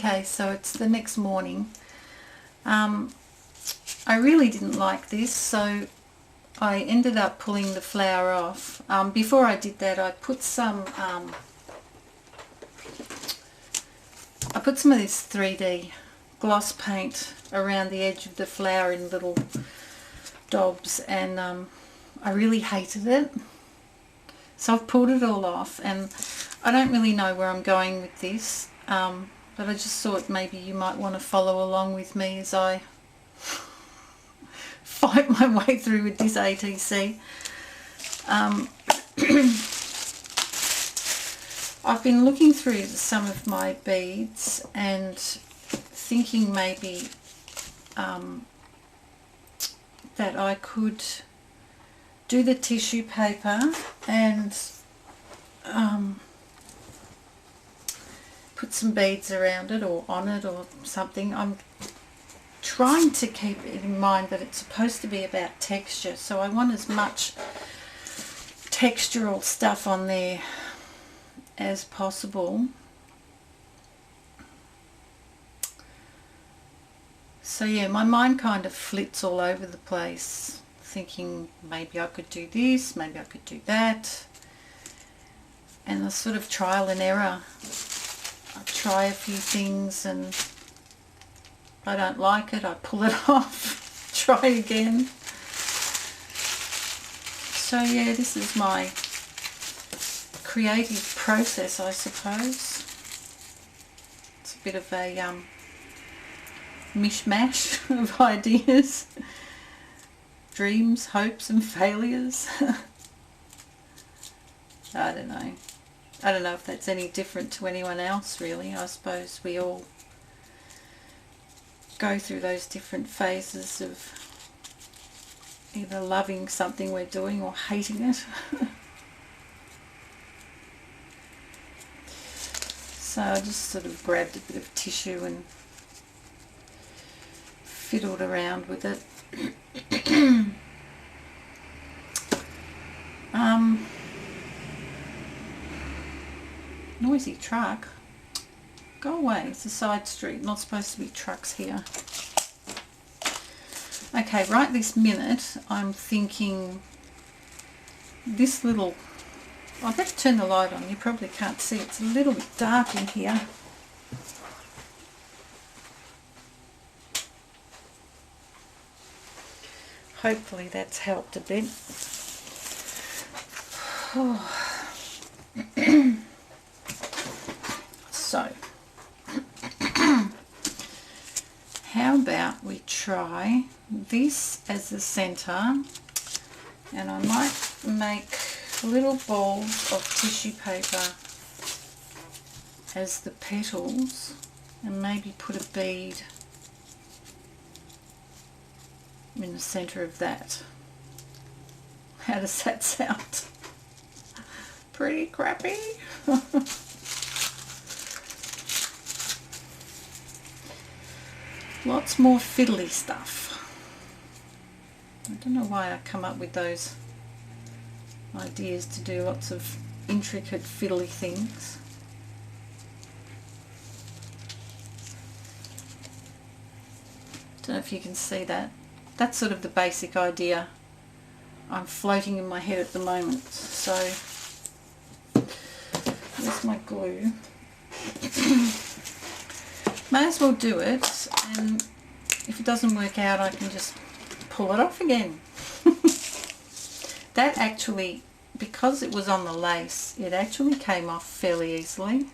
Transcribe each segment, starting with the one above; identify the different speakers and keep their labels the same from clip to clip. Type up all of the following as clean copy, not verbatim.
Speaker 1: Okay, so it's the next morning. I really didn't like this, so I ended up pulling the flower off. Before I did that, I put some of this 3D gloss paint around the edge of the flower in little daubs, and I really hated it. So I've pulled it all off, and I don't really know where I'm going with this, but I just thought maybe you might want to follow along with me as I fight my way through with this ATC. I've been looking through some of my beads and thinking maybe that I could do the tissue paper and put some beads around it or on it or something. I'm trying to keep it in mind that it's supposed to be about texture, so I want as much textural stuff on there as possible. So yeah, my mind kind of flits all over the place, thinking maybe I could do this, maybe I could do that, and a sort of trial and error. I try a few things and I don't like it, I pull it off, try again. So yeah, this is my creative process, I suppose. It's a bit of a mishmash of ideas, dreams, hopes and failures. I don't know. I don't know if that's any different to anyone else really. I suppose we all go through those different phases of either loving something we're doing or hating it. So I just sort of grabbed a bit of tissue and fiddled around with it. Noisy truck. Go away, it's a side street, not supposed to be trucks here. Okay, right this minute I'm thinking this little, I better turn the light on, you probably can't see, it's a little bit dark in here. Hopefully that's helped a bit. So, how about we try this as the centre, and I might make little balls of tissue paper as the petals and maybe put a bead in the centre of that. How does that sound? Pretty crappy? Lots more fiddly stuff. I don't know why I come up with those ideas to do lots of intricate fiddly things. Don't know if you can see that. That's sort of the basic idea I'm floating in my head at the moment. So there's my glue. May as well do it, and if it doesn't work out I can just pull it off again. That actually, because it was on the lace, it actually came off fairly easily,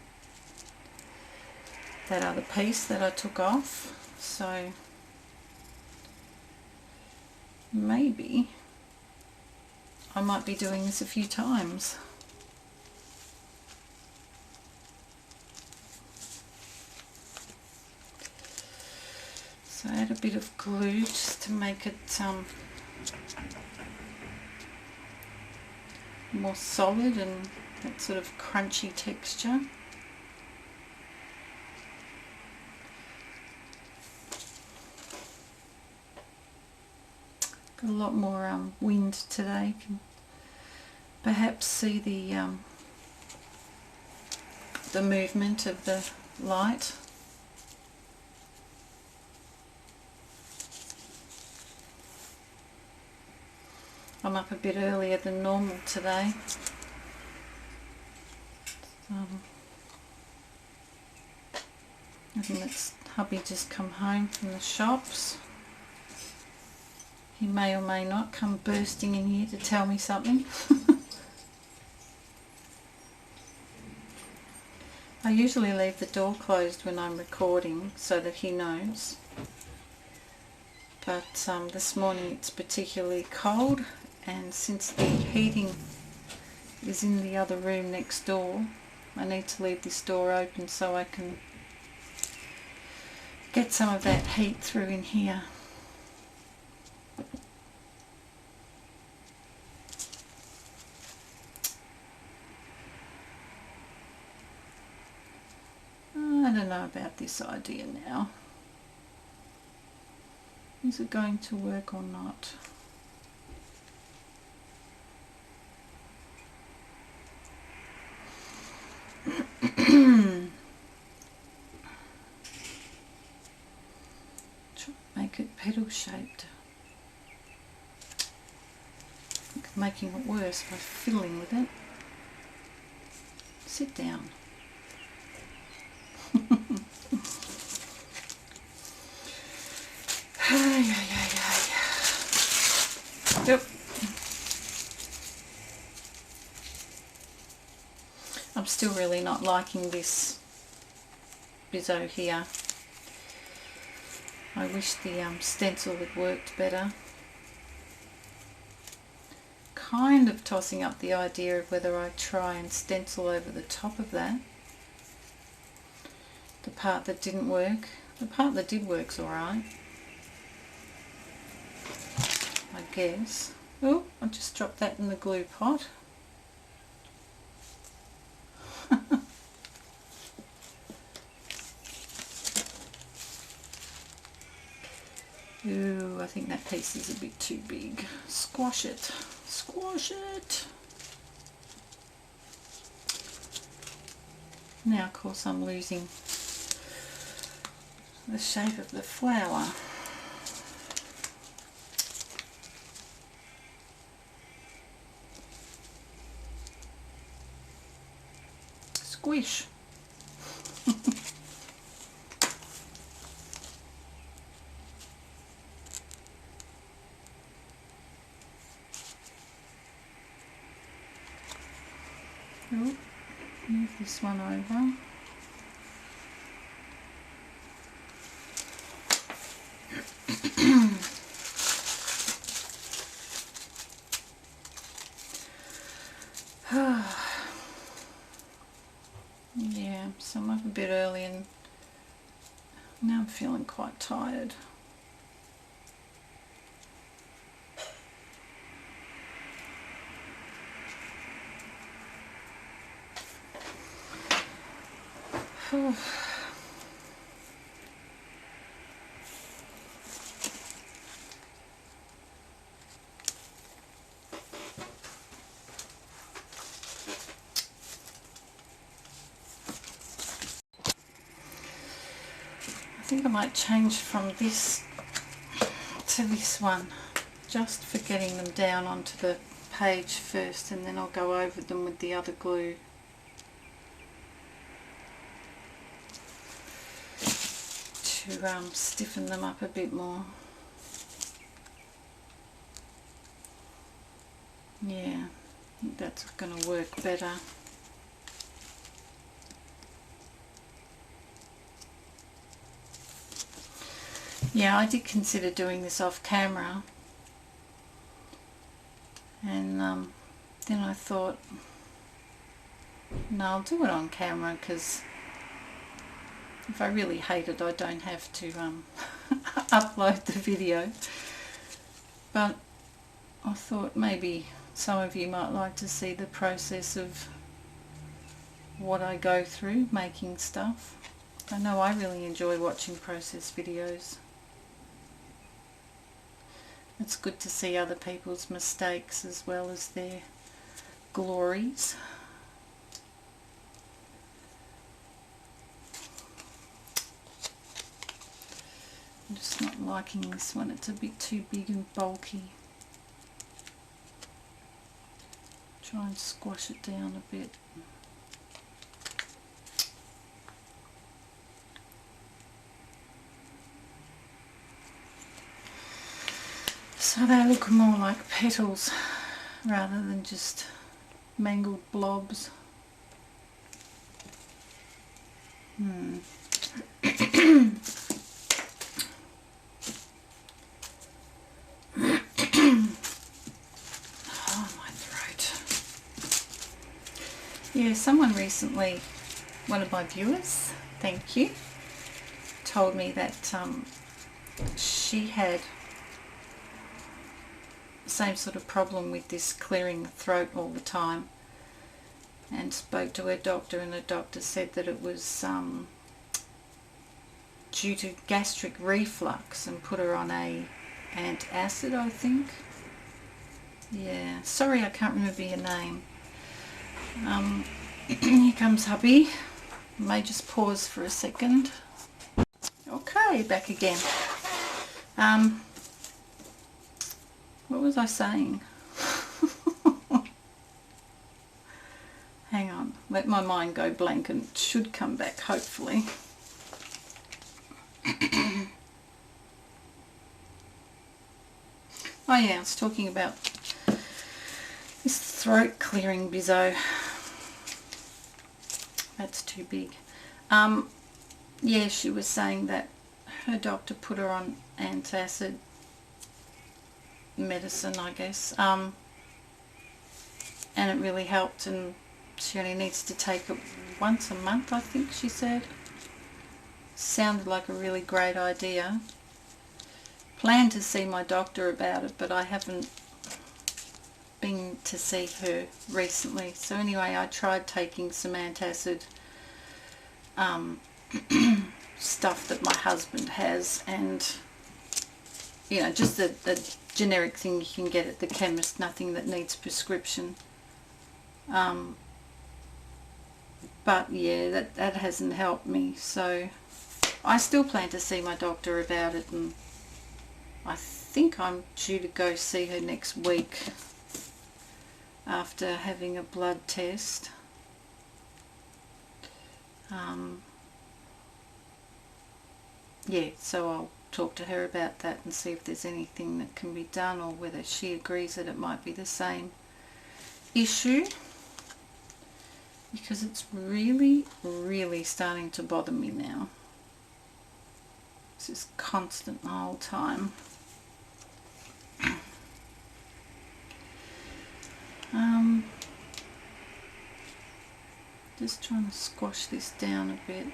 Speaker 1: that other piece that I took off. So maybe I might be doing this a few times. So add a bit of glue just to make it more solid and that sort of crunchy texture. Got a lot more wind today. You can perhaps see the movement of the light. I'm up a bit earlier than normal today. I think that's hubby just come home from the shops. He may or may not come bursting in here to tell me something. I usually leave the door closed when I'm recording so that he knows. But this morning it's particularly cold, and since the heating is in the other room next door, I need to leave this door open so I can get some of that heat through in here. I don't know about this idea now. Is it going to work or not? Make it petal shaped. I'm making it worse by fiddling with it. Sit down. Yep. I'm still really not liking this bizzo here. I wish the stencil had worked better. Kind of tossing up the idea of whether I try and stencil over the top of that. The part that didn't work. The part that did work's alright, I guess. Oh, I just dropped that in the glue pot. Ooh, I think that piece is a bit too big. Squash it. Squash it. Now, of course, I'm losing the shape of the flower. Squish. Oh, move this one over. Yeah, so I'm up a bit early and now I'm feeling quite tired. I think I might change from this to this one, just for getting them down onto the page first, and then I'll go over them with the other glue. To stiffen them up a bit more. Yeah, I think that's going to work better. Yeah, I did consider doing this off camera, and then I thought, no, I'll do it on camera, because if I really hate it, I don't have to upload the video. But I thought maybe some of you might like to see the process of what I go through making stuff. I know I really enjoy watching process videos. It's good to see other people's mistakes as well as their glories. I'm just not liking this one, it's a bit too big and bulky. Try and squash it down a bit. So they look more like petals rather than just mangled blobs. Yeah, someone recently, one of my viewers, thank you, told me that she had the same sort of problem with this clearing the throat all the time, and spoke to her doctor, and the doctor said that it was due to gastric reflux, and put her on a antacid, I think. Yeah, sorry I can't remember your name. Here comes hubby. May just pause for a second. Okay, back again. What was I saying? Hang on, let my mind go blank, and it should come back hopefully. Oh yeah, I was talking about this throat clearing bizzo. That's too big. Yeah, she was saying that her doctor put her on antacid medicine, I guess, and it really helped, and she only needs to take it once a month, I think she said. Sounded like a really great idea. Planned to see my doctor about it, but I haven't been to see her recently. So anyway, I tried taking some antacid stuff that my husband has, and you know, just a generic thing you can get at the chemist, nothing that needs prescription. But yeah, that hasn't helped me, so I still plan to see my doctor about it, and I think I'm due to go see her next week after having a blood test. Yeah, so I'll talk to her about that and see if there's anything that can be done, or whether she agrees that it might be the same issue, because it's really, really starting to bother me now. It's just constant the whole time. Just trying to squash this down a bit.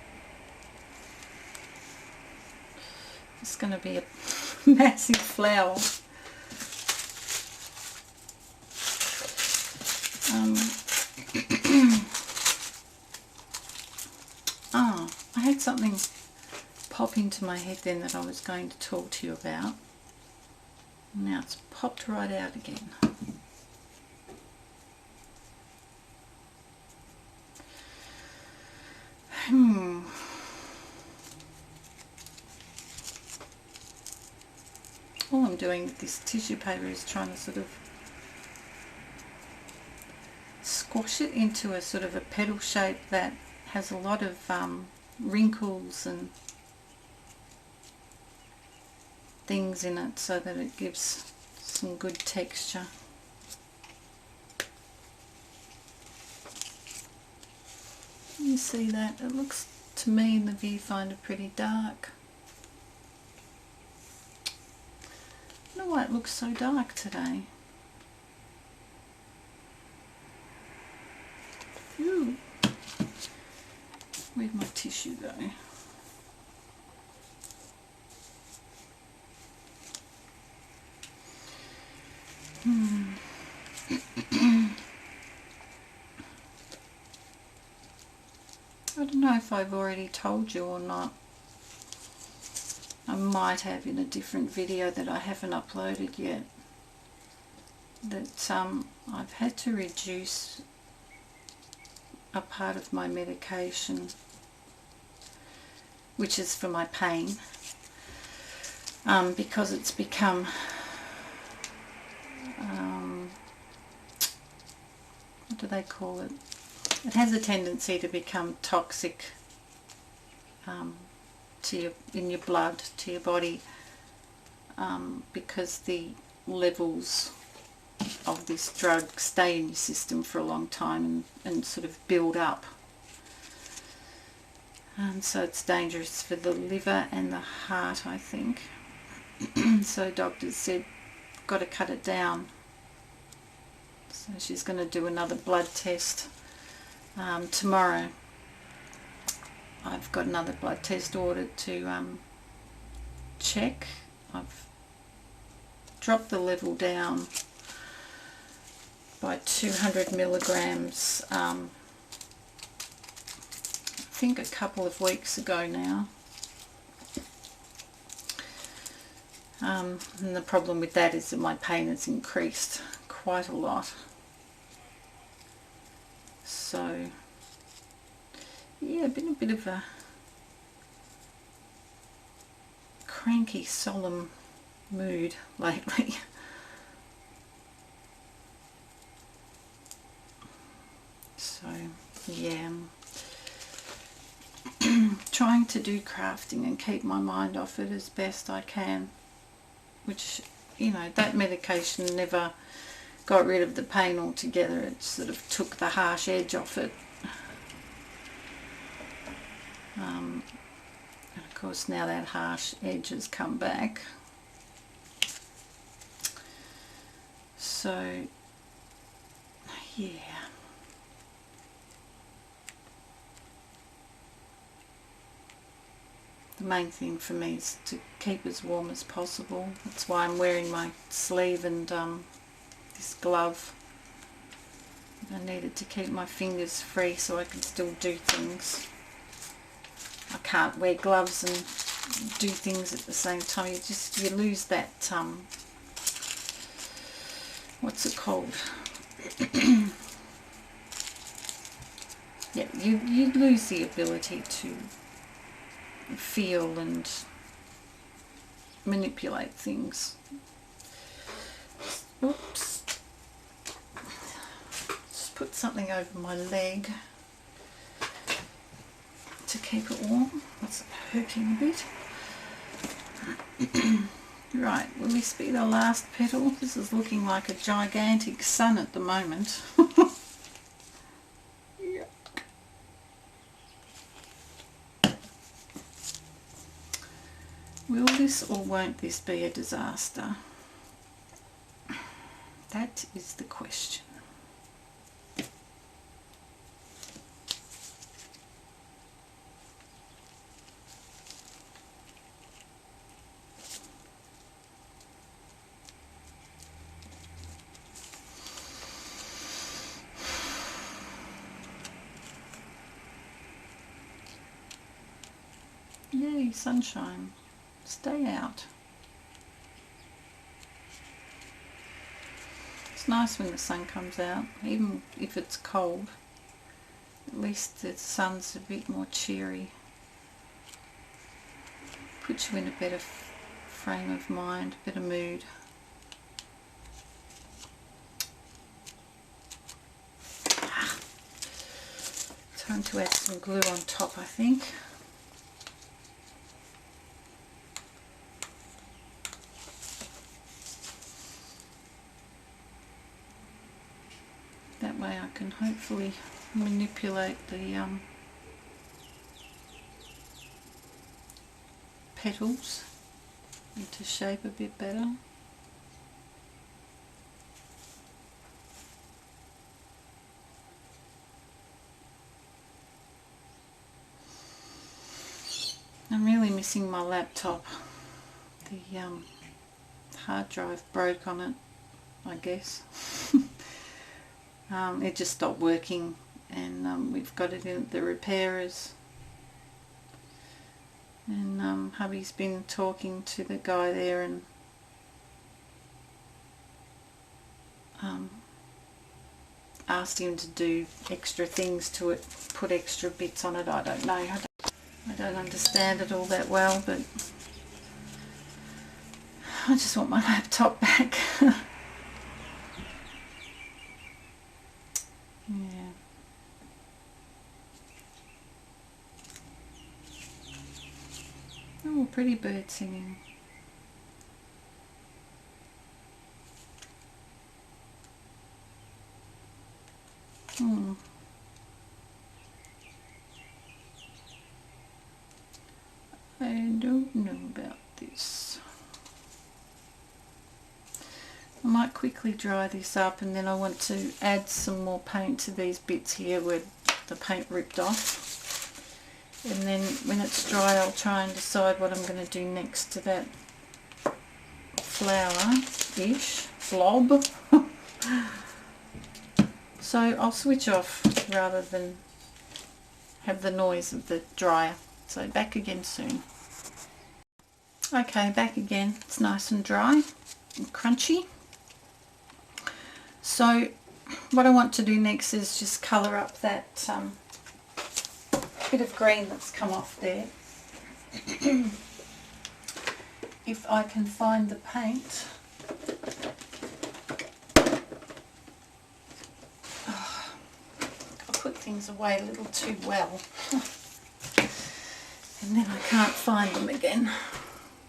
Speaker 1: It's going to be a massive flower. Oh, I had something pop into my head then that I was going to talk to you about. Now it's popped right out again. All I'm doing with this tissue paper is trying to sort of squash it into a sort of a petal shape that has a lot of wrinkles and things in it, so that it gives some good texture. You see that? It looks to me in the viewfinder pretty dark. I don't know why it looks so dark today. Ooh. Where'd my tissue go? I don't know if I've already told you or not. I might have in a different video that I haven't uploaded yet. That I've had to reduce a part of my medication, which is for my pain, because it's become what do they call it? It has a tendency to become toxic in your blood, to your body, because the levels of this drug stay in your system for a long time and sort of build up. And so it's dangerous for the liver and the heart, I think. So doctors said, got to cut it down. So she's going to do another blood test tomorrow. I've got another blood test ordered to check. I've dropped the level down by 200 milligrams, I think a couple of weeks ago now. And the problem with that is that my pain has increased quite a lot. So yeah, been a bit of a cranky, solemn mood lately. So yeah, trying to do crafting and keep my mind off it as best I can, which, you know, that medication never got rid of the pain altogether. It sort of took the harsh edge off it. And of course now that harsh edge has come back. So yeah, the main thing for me is to keep as warm as possible. That's why I'm wearing my sleeve and this glove. I needed to keep my fingers free so I can still do things. I can't wear gloves and do things at the same time. You lose that what's it called? Yeah, you lose the ability to feel and manipulate things. Oops. Just put something over my leg to keep it warm. That's hurting a bit. Right, will this be the last petal? This is looking like a gigantic sun at the moment. Will this or won't this be a disaster? That is the question. Yay, sunshine. Stay out. It's nice when the sun comes out, even if it's cold. At least the sun's a bit more cheery. Puts you in a better frame of mind, better mood. Time to add some glue on top, I think. That way I can hopefully manipulate the petals into shape a bit better. I'm really missing my laptop. The hard drive broke on it, I guess. It just stopped working, and we've got it in at the repairers, and hubby's been talking to the guy there and asked him to do extra things to it, put extra bits on it. I don't know, I don't understand it all that well, but I just want my laptop back. Pretty bird singing. I don't know about this. I might quickly dry this up, and then I want to add some more paint to these bits here where the paint ripped off. And then when it's dry, I'll try and decide what I'm going to do next to that flower-ish blob. So I'll switch off rather than have the noise of the dryer. So back again soon. Okay, back again. It's nice and dry and crunchy. So what I want to do next is just colour up that bit of green that's come off there. If I can find the paint. Oh, I put things away a little too well. And then I can't find them again.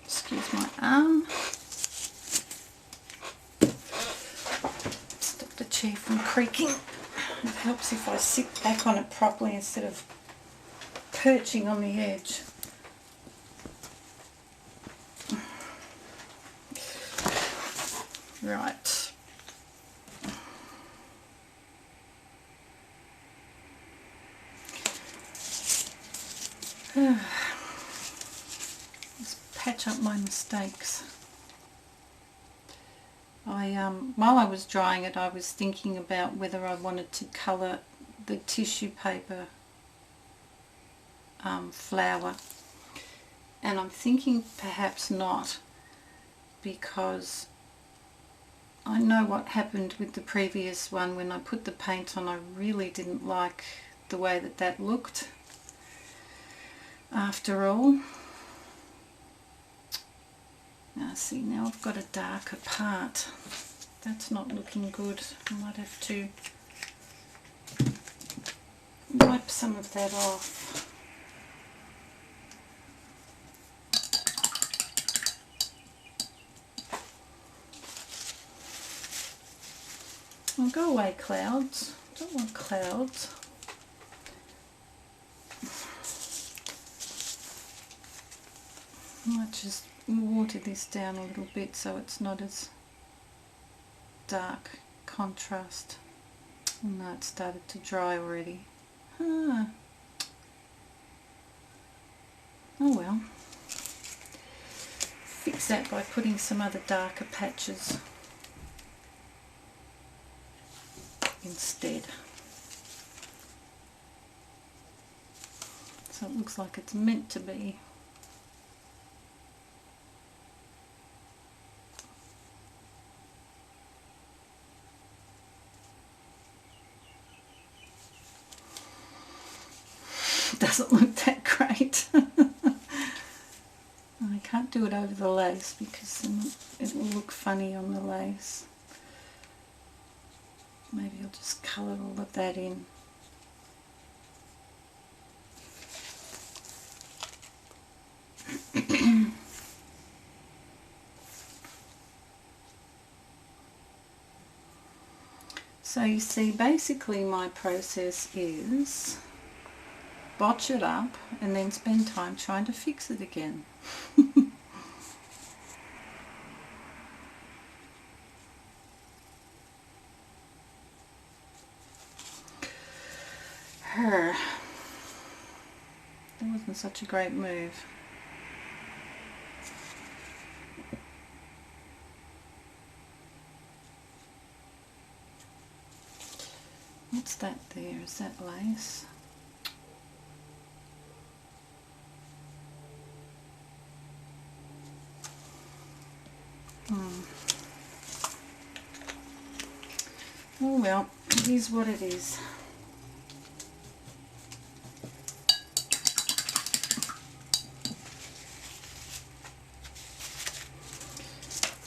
Speaker 1: Excuse my arm. Stop the chair from creaking. It helps if I sit back on it properly instead of perching on the edge. Right. Let's patch up my mistakes. While I was drying it, I was thinking about whether I wanted to colour the tissue paper flower, and I'm thinking perhaps not, because I know what happened with the previous one. When I put the paint on, I really didn't like the way that that looked after all. Now see, now I've got a darker part. That's not looking good. I might have to wipe some of that off. Well, go away, clouds. Don't want clouds. I might just water this down a little bit so it's not as dark contrast. Oh no, it started to dry already. Ah. Oh well. Fix that by putting some other darker patches instead. So it looks like it's meant to be. Doesn't look that great. I can't do it over the lace because it will look funny on the lace. Maybe I'll just colour all of that in. So you see, basically my process is botch it up and then spend time trying to fix it again. That wasn't such a great move. What's that there? Is that lace? Oh well, it is what it is.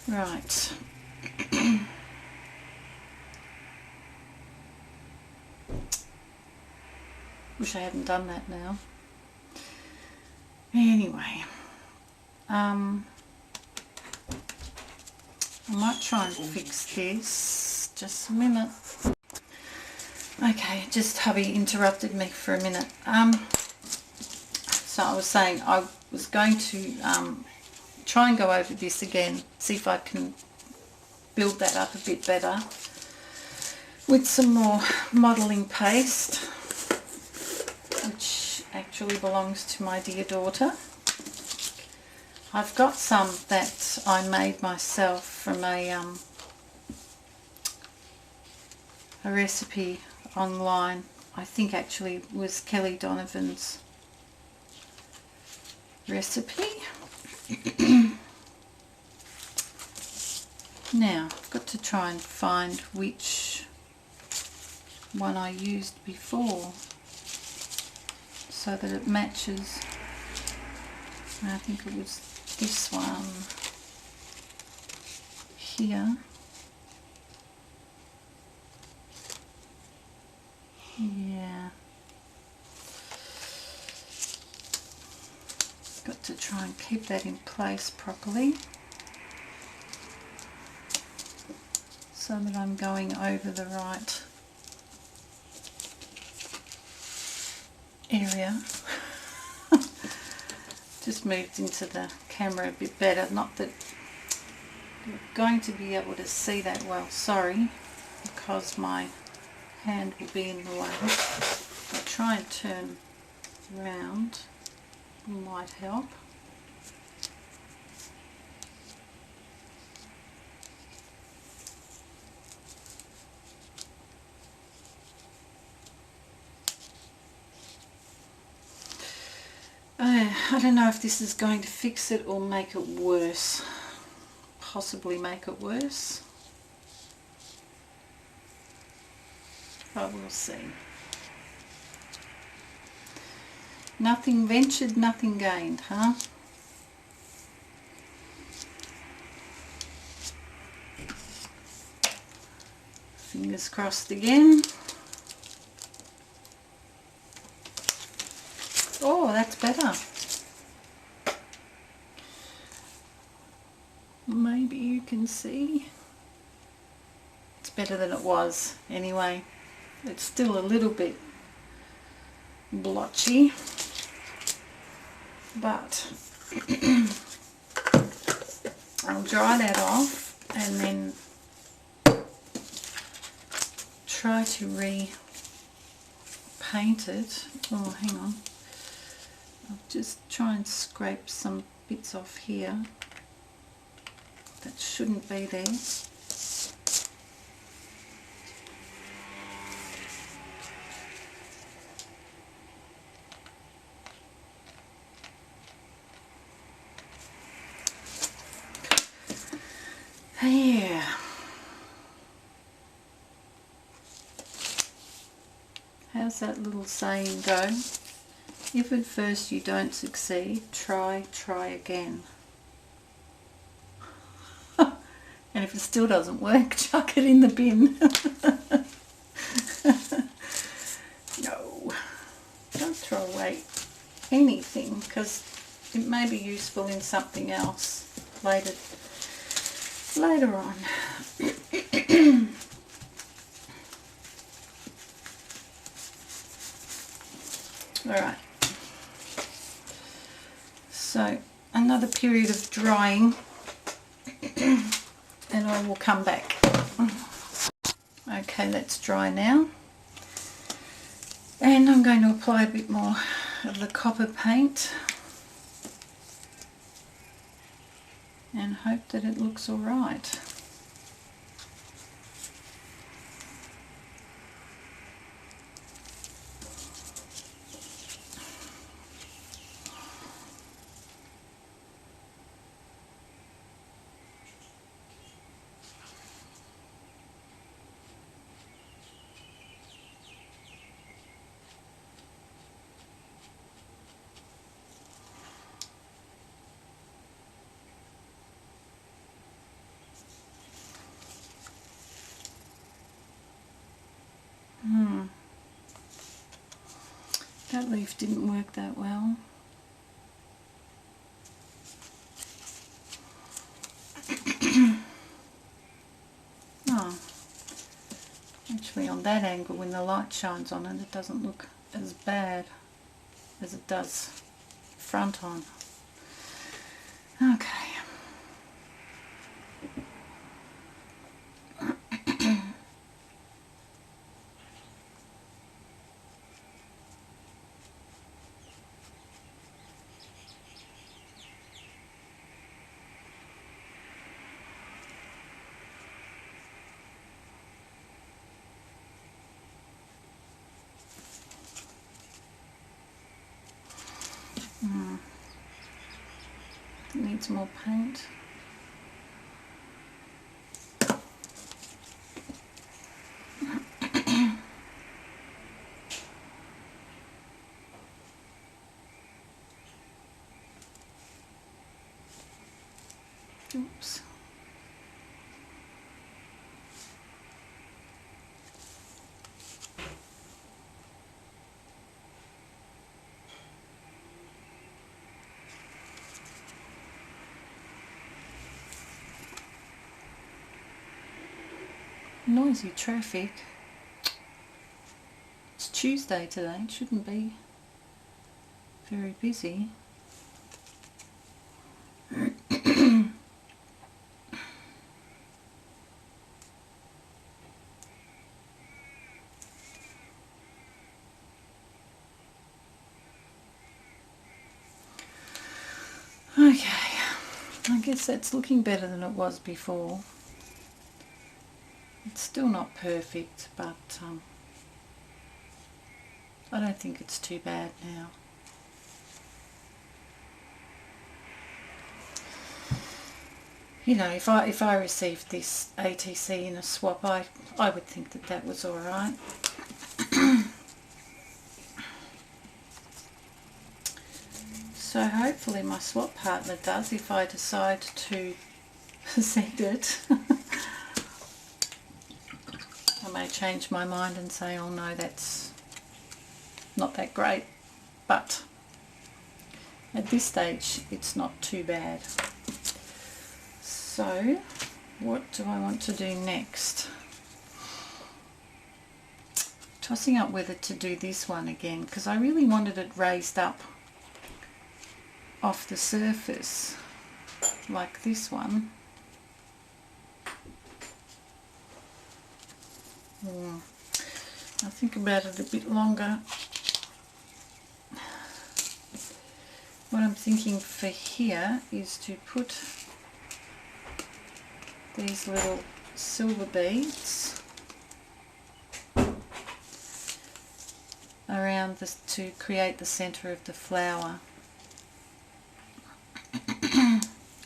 Speaker 1: Right. Wish I hadn't done that now. Anyway, I might try and fix this. Just a minute. Okay, just hubby interrupted me for a minute. So I was saying I was going to try and go over this again, see if I can build that up a bit better with some more modelling paste, which actually belongs to my dear daughter. I've got some that I made myself from a recipe online. I think actually it was Kelly Donovan's recipe. Now I've got to try and find which one I used before so that it matches. I think it was this one here. Yeah. Got to try and keep that in place properly so that I'm going over the right area. Just moved into the camera a bit better. Not that you're going to be able to see that well, sorry, because my hand will be in the way. I'll try and turn round, might help. I don't know if this is going to fix it or make it worse. Possibly make it worse. But we'll see. Nothing ventured, nothing gained, huh? Fingers crossed again. Oh, that's better. Maybe you can see. It's better than it was anyway. It's still a little bit blotchy, but I'll dry that off and then try to repaint it. Oh, hang on. I'll just try and scrape some bits off here that shouldn't be there. Yeah. How's that little saying go? If at first you don't succeed, try again. And if it still doesn't work, chuck it in the bin. No, don't throw away anything, because it may be useful in something else later on. Alright, so another period of drying and I will come back. Okay, that's dry now, and I'm going to apply a bit more of the copper paint and hope that it looks alright. That leaf didn't work that well. especially on that angle when the light shines on it, it doesn't look as bad as it does front on. Okay. It needs more paint. Oops. Noisy traffic. It's Tuesday today, it shouldn't be very busy. Okay, I guess that's looking better than it was before. It's still not perfect, but I don't think it's too bad now. You know, if I received this ATC in a swap, I would think that that was all right. So hopefully my swap partner does, if I decide to send it. I may change my mind and say, oh no, that's not that great, but at this stage it's not too bad. So what do I want to do next? Tossing up whether to do this one again, because I really wanted it raised up off the surface like this one. I'll think about it a bit longer. What I'm thinking for here is to put these little silver beads around this to create the center of the flower.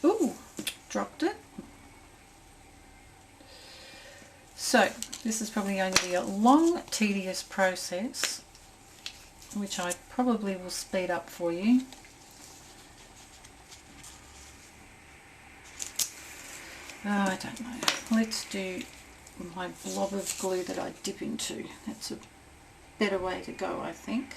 Speaker 1: Ooh, dropped it. So this is probably going to be a long, tedious process, which I probably will speed up for you. Oh, I don't know. Let's do my blob of glue that I dip into. That's a better way to go, I think.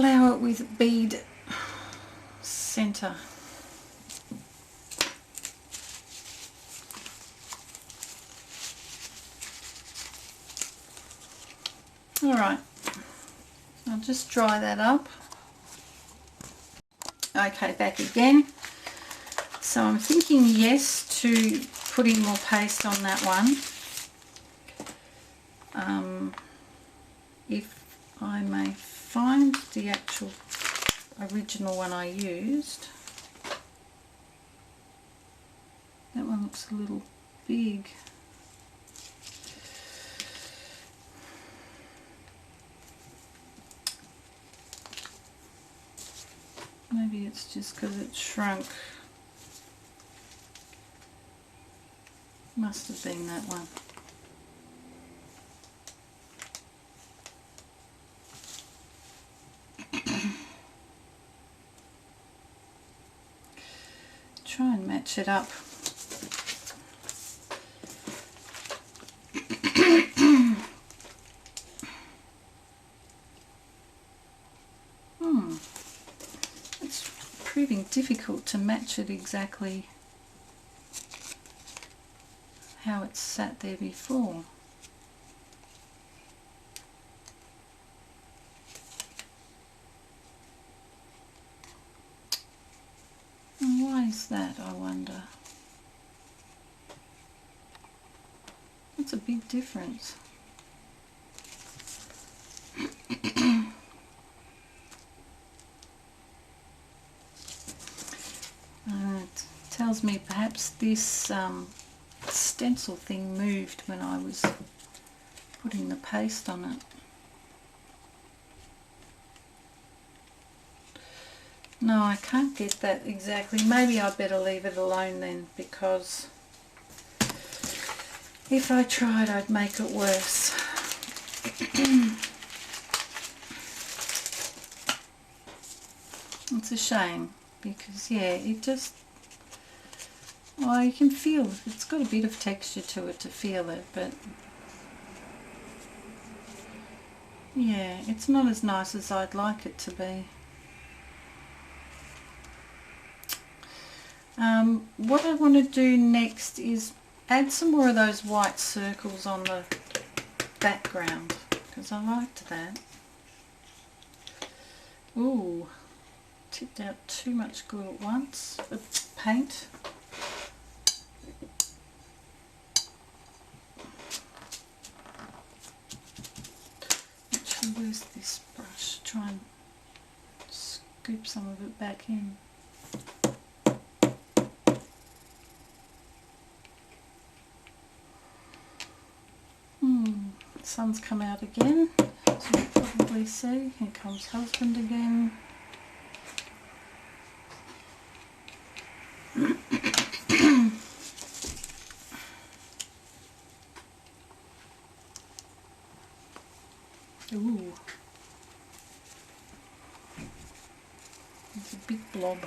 Speaker 1: flower with bead centre. Alright, I'll just dry that up. Okay, back again. So I'm thinking yes to putting more paste on that one. If I may find the actual original one I used. That one looks a little big. Maybe it's just because it's shrunk. Must have been that one. Try and match it up. It's proving difficult to match it exactly how it's sat there before. And why is that, I wonder? That's a big difference. It tells me perhaps this stencil thing moved when I was putting the paste on it. No, I can't get that exactly. Maybe I better leave it alone then, because if I tried I'd make it worse. It's a shame because yeah, it just, well, you can feel it's got a bit of texture to it to feel it, but yeah, it's not as nice as I'd like it to be. What I want to do next is add some more of those white circles on the background because I liked that. Ooh, tipped out too much glue at once, paint. Actually, where's this brush? Try and scoop some of it back in. Sun's come out again, as you can probably see. Here comes husband again. Ooh, it's a big blob.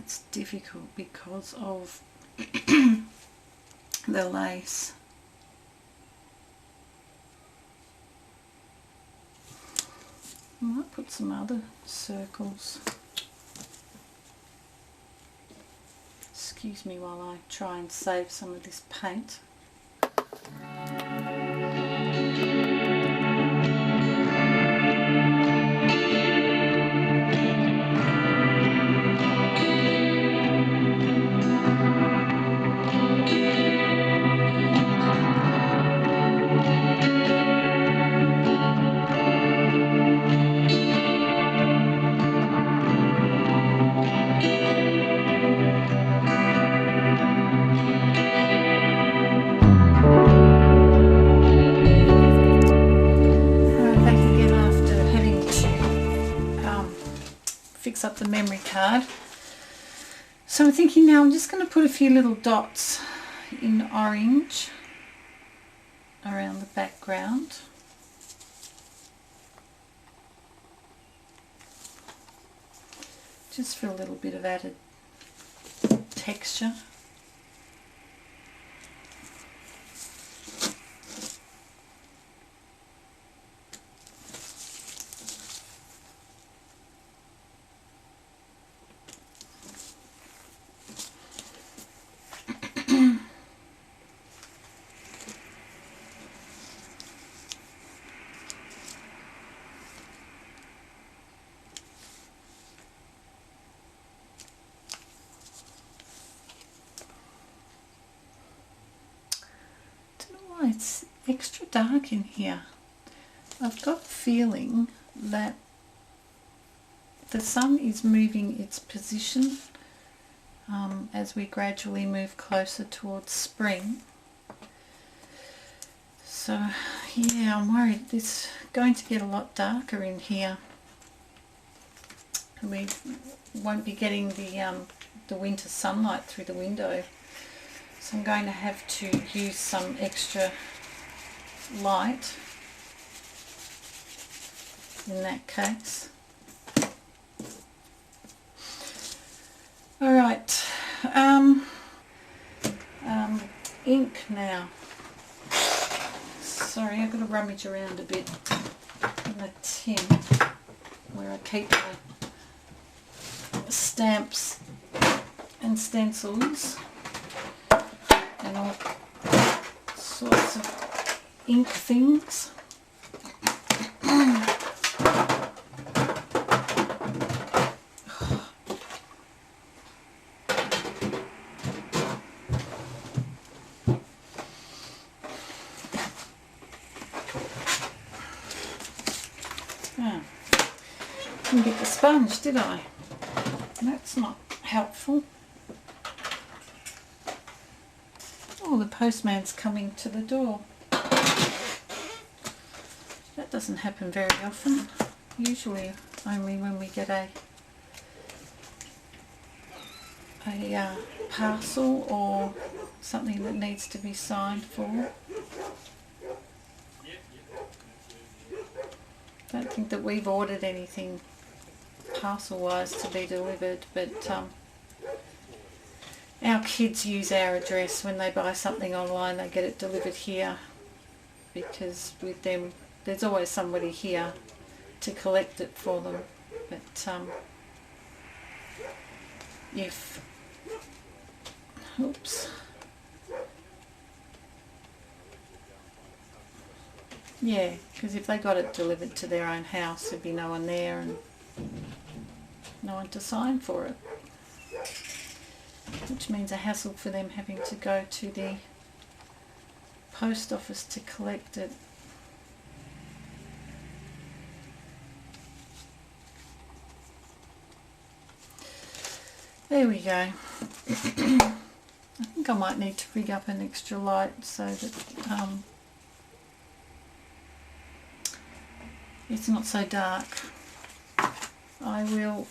Speaker 1: It's difficult because of the lace. I might put some other circles. Excuse me while I try and save some of this paint. fix up the memory card. So I'm thinking now I'm just going to put a few little dots in orange around the background. Just for a little bit of added texture. It's extra dark in here. I've got a feeling that the sun is moving its position as we gradually move closer towards spring. So yeah, I'm worried it's going to get a lot darker in here. We won't be getting the winter sunlight through the window. So I'm going to have to use some extra light in that case. Alright, ink now. Sorry, I've got to rummage around a bit in the tin where I keep my stamps and stencils and all sorts of ink things. Didn't get the sponge, did I? That's not helpful. Oh, the postman's coming to the door. That doesn't happen very often. Usually only when we get a parcel or something that needs to be signed for. I don't think that we've ordered anything parcel-wise to be delivered, but our kids use our address when they buy something online. They get it delivered here because with them there's always somebody here to collect it for them. But because if they got it delivered to their own house, there'd be no one there and no one to sign for it, which means a hassle for them having to go to the post office to collect it. There we go. I think I might need to rig up an extra light so that it's not so dark. I will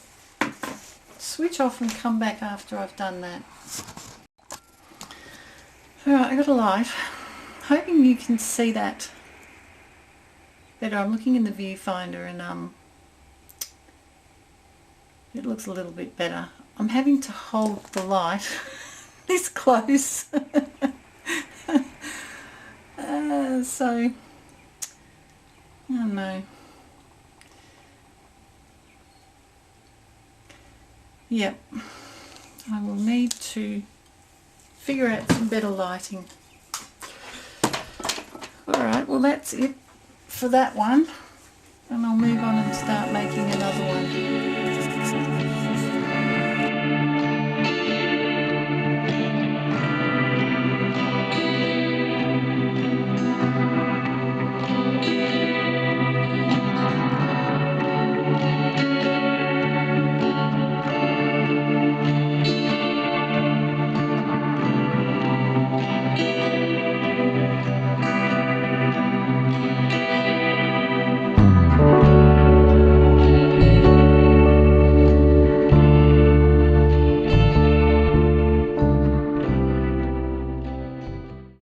Speaker 1: switch off and come back after I've done that. Alright, I got a light. Hoping you can see that better. I'm looking in the viewfinder and it looks a little bit better. I'm having to hold the light this close. So, I don't know. Yep, I will need to figure out some better lighting. Alright, well that's it for that one. And I'll move on and start making